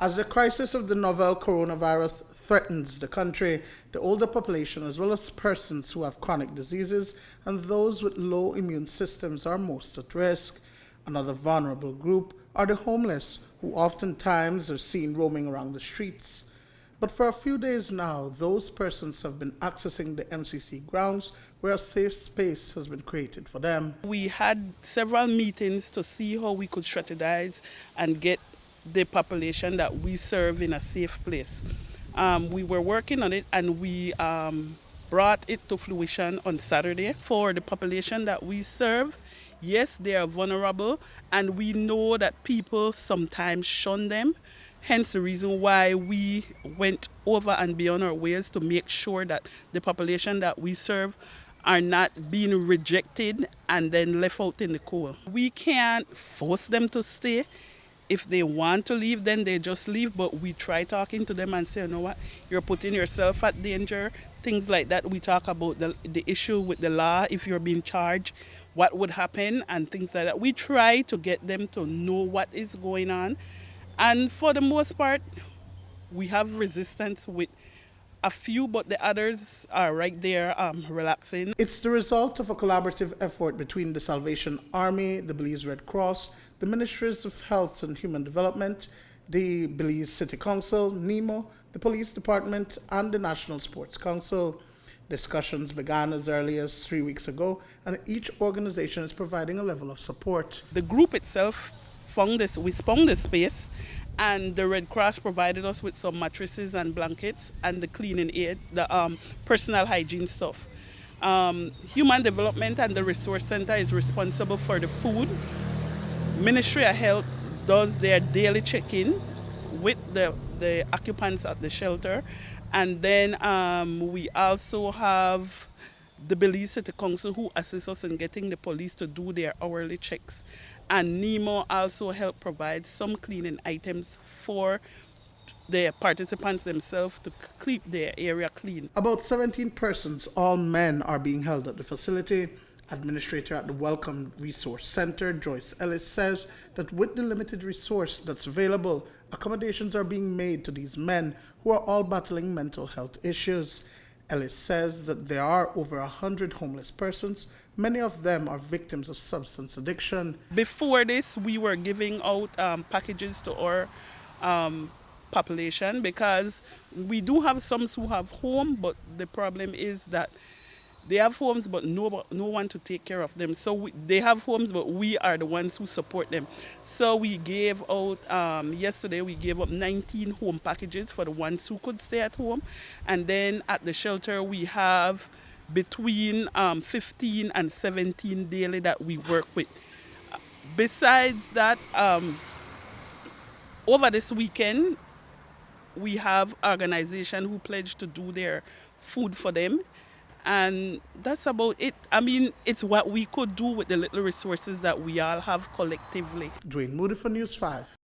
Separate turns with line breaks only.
As the crisis of the novel coronavirus threatens the country, the older population, as well as persons who have chronic diseases and those with low immune systems, are most at risk. Another vulnerable group are the homeless, who oftentimes are seen roaming around the streets. But for a few days now, those persons have been accessing the MCC Grounds, where a safe space has been created for them.
We had several meetings to see how we could strategize and get the population that we serve in a safe place. We were working on it, and we brought it to fruition on Saturday. For the population that we serve, yes, they are vulnerable, and we know that people sometimes shun them. Hence the reason why we went over and beyond our ways to make sure that the population that we serve are not being rejected and then left out in the cold. We can't force them to stay. If they want to leave, then they just leave, but we try talking to them and say, you know what, you're putting yourself at danger, things like that. We talk about the issue with the law, if you're being charged, what would happen, and things like that. We try to get them to know what is going on. And for the most part, we have resistance with a few, but the others are right there relaxing.
It's the result of a collaborative effort between the Salvation Army, the Belize Red Cross, the Ministries of Health and Human Development, the Belize City Council, NEMO, the Police Department, and the National Sports Council. Discussions began as early as 3 weeks ago, and each organization is providing a level of support.
The group itself found this space, and the Red Cross provided us with some mattresses and blankets and the cleaning aid, the personal hygiene stuff. Human Development and the Resource Center is responsible for the food. Ministry of Health does their daily check-in with the occupants at the shelter. And then we also have the Belize City Council, who assists us in getting the police to do their hourly checks. And NEMO also help provide some cleaning items for the participants themselves to keep their area clean.
About 17 persons, all men, are being held at the facility. Administrator at the Welcome Resource Center, Joyce Ellis, says that with the limited resource that's available, accommodations are being made to these men who are all battling mental health issues. Ellis says that there are over 100 homeless persons. Many of them are victims of substance addiction.
Before this, we were giving out packages to our population, because we do have some who have home, but the problem is that they have homes, but no one to take care of them. So they have homes, but we are the ones who support them. So we gave out, yesterday we gave up 19 home packages for the ones who could stay at home. And then at the shelter, we have between 15 and 17 daily that we work with. Besides that, over this weekend, we have organizations who pledged to do their food for them. And that's about it. I mean, it's what we could do with the little resources that we all have collectively.
Duane, Moody for News 5.